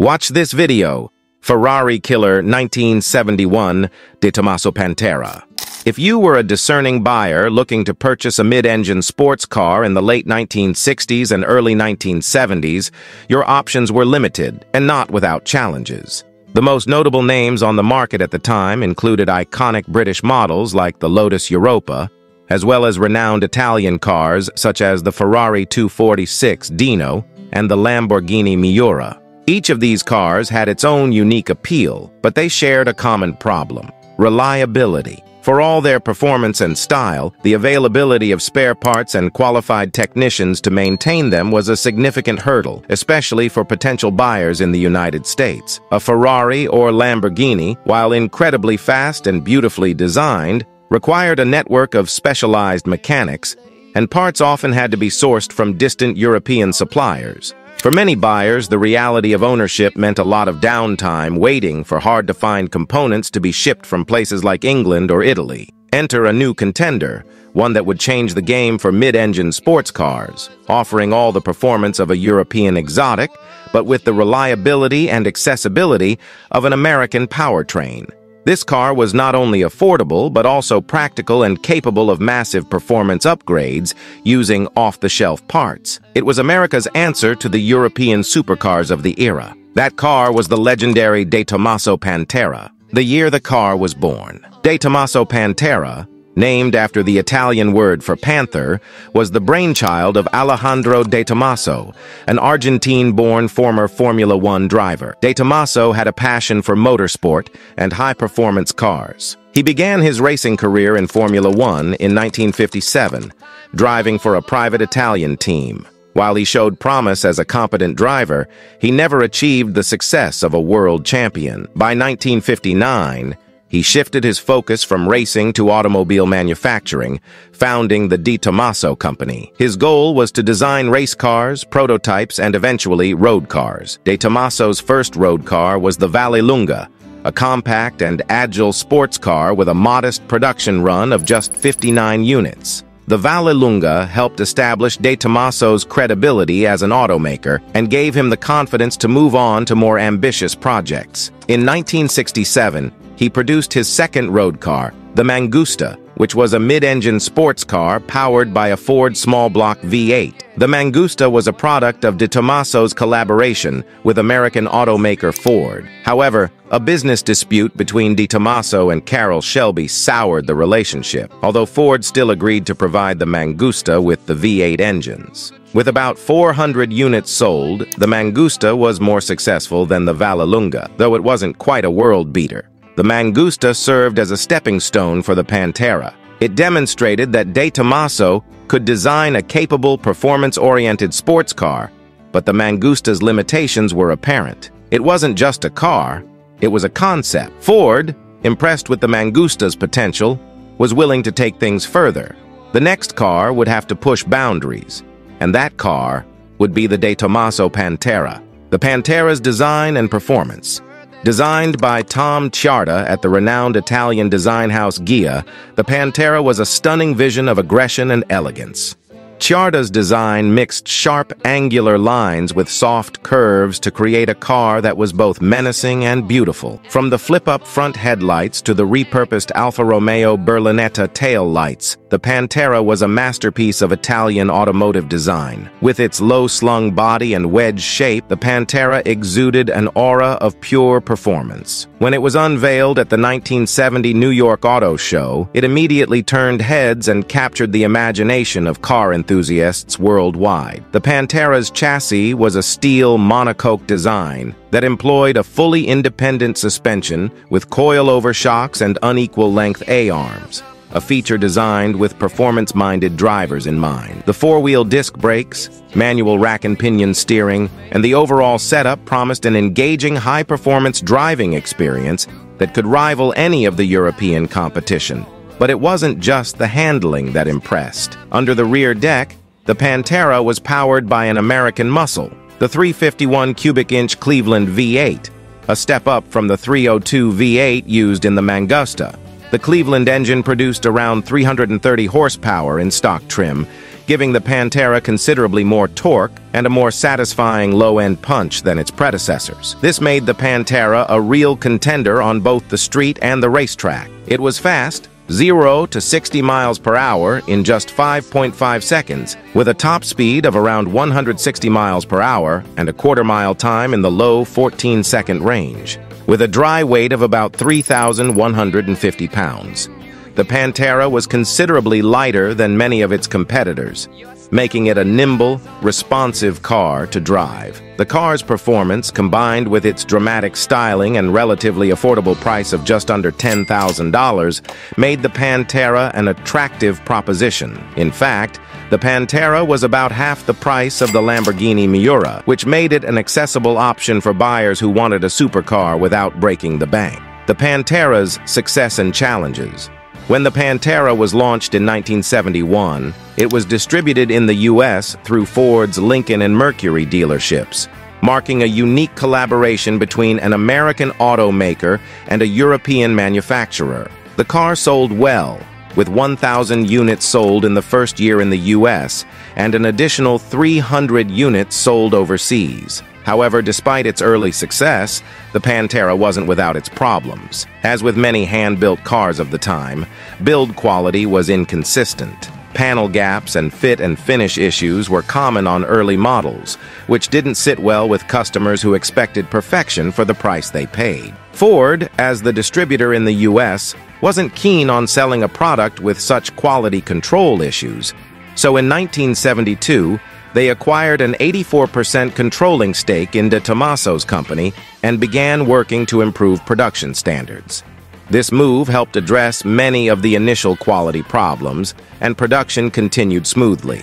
Watch this video, Ferrari Killer 1971 de Tomaso Pantera. If you were a discerning buyer looking to purchase a mid-engine sports car in the late 1960s and early 1970s, your options were limited and not without challenges. The most notable names on the market at the time included iconic British models like the Lotus Europa, as well as renowned Italian cars such as the Ferrari 246 Dino and the Lamborghini Miura. Each of these cars had its own unique appeal, but they shared a common problem: reliability. For all their performance and style, the availability of spare parts and qualified technicians to maintain them was a significant hurdle, especially for potential buyers in the United States. A Ferrari or Lamborghini, while incredibly fast and beautifully designed, required a network of specialized mechanics, and parts often had to be sourced from distant European suppliers. For many buyers, the reality of ownership meant a lot of downtime waiting for hard-to-find components to be shipped from places like England or Italy. Enter a new contender, one that would change the game for mid-engine sports cars, offering all the performance of a European exotic, but with the reliability and accessibility of an American powertrain. This car was not only affordable, but also practical and capable of massive performance upgrades using off-the-shelf parts. It was America's answer to the European supercars of the era. That car was the legendary De Tomaso Pantera, the year the car was born. De Tomaso Pantera, named after the Italian word for panther, was the brainchild of Alejandro De Tomaso, an Argentine-born former Formula One driver. De Tomaso had a passion for motorsport and high-performance cars. He began his racing career in Formula One in 1957, driving for a private Italian team. While he showed promise as a competent driver, he never achieved the success of a world champion. By 1959, he shifted his focus from racing to automobile manufacturing, founding the De Tomaso Company. His goal was to design race cars, prototypes, and eventually road cars. De Tomaso's first road car was the Vallelunga, a compact and agile sports car with a modest production run of just 59 units. The Vallelunga helped establish De Tomaso's credibility as an automaker and gave him the confidence to move on to more ambitious projects. In 1967, he produced his second road car, the Mangusta, which was a mid-engine sports car powered by a Ford small-block V8. The Mangusta was a product of De Tomaso's collaboration with American automaker Ford. However, a business dispute between De Tomaso and Carroll Shelby soured the relationship, although Ford still agreed to provide the Mangusta with the V8 engines. With about 400 units sold, the Mangusta was more successful than the Vallelunga, though it wasn't quite a world beater. The Mangusta served as a stepping stone for the Pantera. It demonstrated that De Tomaso could design a capable, performance-oriented sports car, but the Mangusta's limitations were apparent. It wasn't just a car, it was a concept. Ford, impressed with the Mangusta's potential, was willing to take things further. The next car would have to push boundaries, and that car would be the De Tomaso Pantera. The Pantera's design and performance. Designed by Tom Tjaarda at the renowned Italian design house Ghia, the Pantera was a stunning vision of aggression and elegance. Tjaarda's design mixed sharp, angular lines with soft curves to create a car that was both menacing and beautiful. From the flip-up front headlights to the repurposed Alfa Romeo Berlinetta tail lights, the Pantera was a masterpiece of Italian automotive design. With its low-slung body and wedge shape, the Pantera exuded an aura of pure performance. When it was unveiled at the 1970 New York Auto Show, it immediately turned heads and captured the imagination of car enthusiasts worldwide. The Pantera's chassis was a steel monocoque design that employed a fully independent suspension with coil-over shocks and unequal-length A-arms, a feature designed with performance-minded drivers in mind. The four-wheel disc brakes, manual rack and pinion steering, and the overall setup promised an engaging high-performance driving experience that could rival any of the European competition. But it wasn't just the handling that impressed. Under the rear deck, the Pantera was powered by an American muscle, the 351 cubic inch Cleveland V8, a step up from the 302 V8 used in the Mangusta. The Cleveland engine produced around 330 horsepower in stock trim, giving the Pantera considerably more torque and a more satisfying low-end punch than its predecessors. This made the Pantera a real contender on both the street and the racetrack. It was fast, 0 to 60 miles per hour in just 5.5 seconds, with a top speed of around 160 miles per hour and a quarter-mile time in the low 14-second range, with a dry weight of about 3,150 pounds. The Pantera was considerably lighter than many of its competitors, making it a nimble, responsive car to drive. The car's performance, combined with its dramatic styling and relatively affordable price of just under $10,000, made the Pantera an attractive proposition. In fact, the Pantera was about half the price of the Lamborghini Miura, which made it an accessible option for buyers who wanted a supercar without breaking the bank. The Pantera's success and challenges. When the Pantera was launched in 1971, it was distributed in the U.S. through Ford's Lincoln and Mercury dealerships, marking a unique collaboration between an American automaker and a European manufacturer. The car sold well, with 1,000 units sold in the first year in the U.S. and an additional 300 units sold overseas. However, despite its early success, the Pantera wasn't without its problems. As with many hand-built cars of the time, build quality was inconsistent. Panel gaps and fit and finish issues were common on early models, which didn't sit well with customers who expected perfection for the price they paid. Ford, as the distributor in the U.S., wasn't keen on selling a product with such quality control issues, so in 1972, they acquired an 84% controlling stake in Tomaso's company and began working to improve production standards. This move helped address many of the initial quality problems, and production continued smoothly.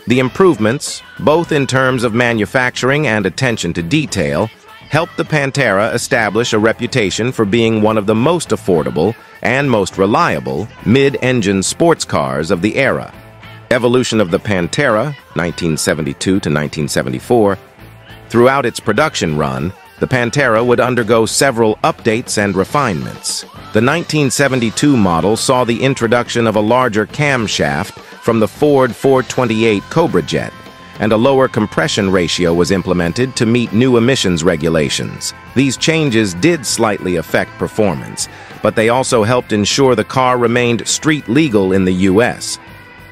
The improvements, both in terms of manufacturing and attention to detail, helped the Pantera establish a reputation for being one of the most affordable and most reliable mid-engine sports cars of the era. Evolution of the Pantera, 1972 to 1974. Throughout its production run, the Pantera would undergo several updates and refinements. The 1972 model saw the introduction of a larger camshaft from the Ford 428 Cobra jet, and a lower compression ratio was implemented to meet new emissions regulations. These changes did slightly affect performance, but they also helped ensure the car remained street legal in the U.S.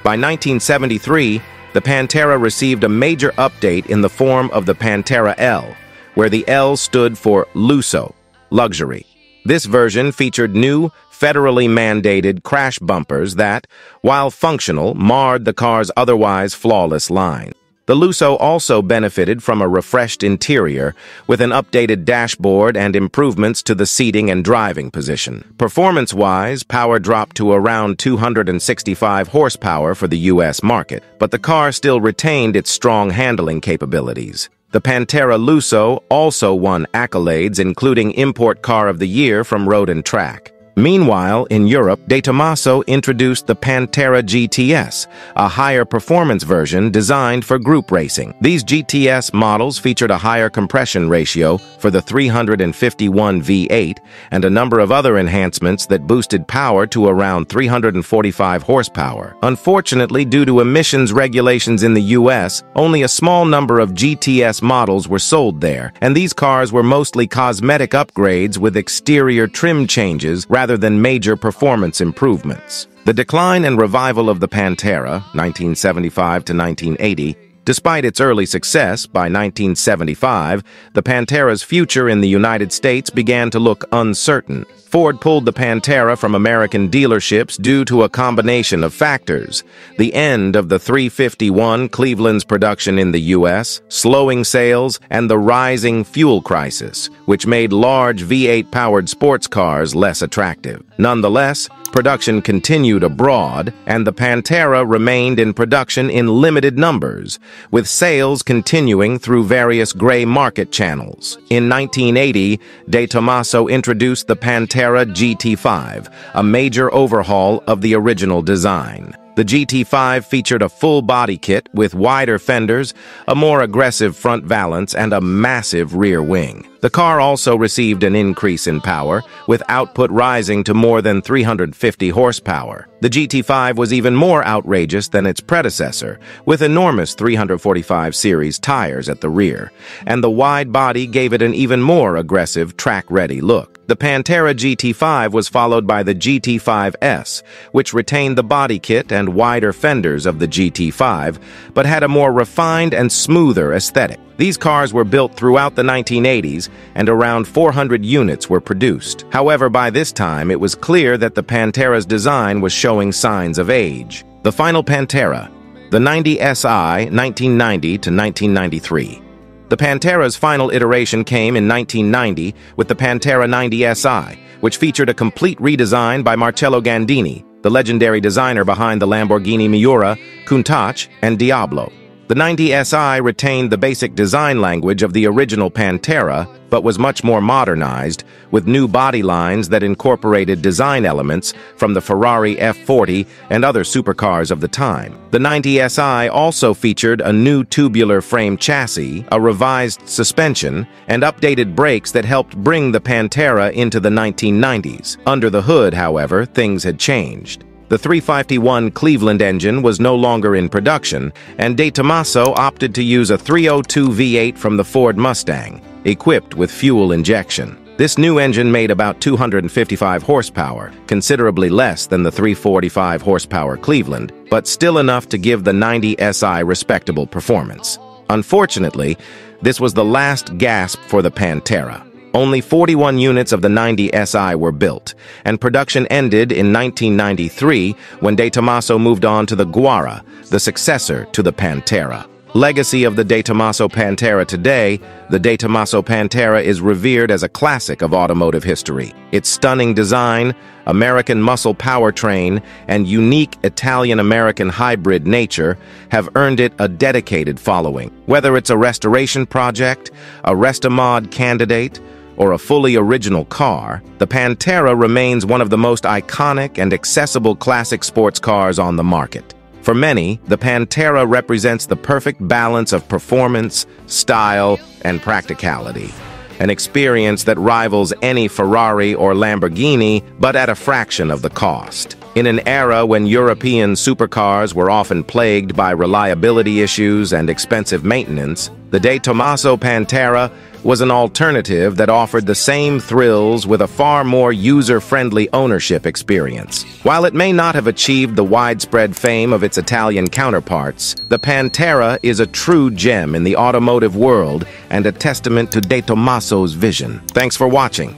By 1973, the Pantera received a major update in the form of the Pantera L, where the L stood for Lusso, luxury. This version featured new, federally mandated crash bumpers that, while functional, marred the car's otherwise flawless line. The Lusso also benefited from a refreshed interior with an updated dashboard and improvements to the seating and driving position. Performance-wise, power dropped to around 265 horsepower for the U.S. market, but the car still retained its strong handling capabilities. The Pantera Lusso also won accolades, including Import Car of the Year from Road and Track. Meanwhile, in Europe, Tomaso introduced the Pantera GTS, a higher performance version designed for group racing. These GTS models featured a higher compression ratio for the 351 V8 and a number of other enhancements that boosted power to around 345 horsepower. Unfortunately, due to emissions regulations in the U.S., only a small number of GTS models were sold there, and these cars were mostly cosmetic upgrades with exterior trim changes rather than major performance improvements. The decline and revival of the Pantera, 1975 to 1980, despite its early success, by 1975, the Pantera's future in the United States began to look uncertain. Ford pulled the Pantera from American dealerships due to a combination of factors: the end of the 351 Cleveland's production in the U.S., slowing sales, and the rising fuel crisis, which made large V8-powered sports cars less attractive. Nonetheless, production continued abroad, and the Pantera remained in production in limited numbers, with sales continuing through various gray market channels. In 1980, Tomaso introduced the Pantera GT5, a major overhaul of the original design. The GT5 featured a full body kit with wider fenders, a more aggressive front valance, and a massive rear wing. The car also received an increase in power, with output rising to more than 350 horsepower. The GT5 was even more outrageous than its predecessor, with enormous 345 series tires at the rear, and the wide body gave it an even more aggressive, track-ready look. The Pantera GT5 was followed by the GT5S, which retained the body kit and wider fenders of the GT5, but had a more refined and smoother aesthetic. These cars were built throughout the 1980s, and around 400 units were produced. However, by this time, it was clear that the Pantera's design was showing signs of age. The Final Pantera, the 90 SI, 1990 to 1993. The Pantera's final iteration came in 1990 with the Pantera 90 SI, which featured a complete redesign by Marcello Gandini, the legendary designer behind the Lamborghini Miura, Countach, and Diablo. The 90 SI retained the basic design language of the original Pantera, but was much more modernized, with new body lines that incorporated design elements from the Ferrari F40 and other supercars of the time. The 90 SI also featured a new tubular frame chassis, a revised suspension, and updated brakes that helped bring the Pantera into the 1990s. Under the hood, however, things had changed. The 351 Cleveland engine was no longer in production, and De Tomaso opted to use a 302 V8 from the Ford Mustang, equipped with fuel injection. This new engine made about 255 horsepower, considerably less than the 345 horsepower Cleveland, but still enough to give the 90 SI respectable performance. Unfortunately, this was the last gasp for the Pantera. Only 41 units of the 90 SI were built, and production ended in 1993 when De Tomaso moved on to the Ghia, the successor to the Pantera. Legacy of the De Tomaso Pantera today, the De Tomaso Pantera is revered as a classic of automotive history. Its stunning design, American muscle powertrain, and unique Italian-American hybrid nature have earned it a dedicated following. Whether it's a restoration project, a Restomod candidate, or a fully original car, the Pantera remains one of the most iconic and accessible classic sports cars on the market. For many, the Pantera represents the perfect balance of performance, style, and practicality. An experience that rivals any Ferrari or Lamborghini, but at a fraction of the cost. In an era when European supercars were often plagued by reliability issues and expensive maintenance, the De Tomaso Pantera was an alternative that offered the same thrills with a far more user-friendly ownership experience. While it may not have achieved the widespread fame of its Italian counterparts, the Pantera is a true gem in the automotive world and a testament to De Tomaso's vision. Thanks for watching.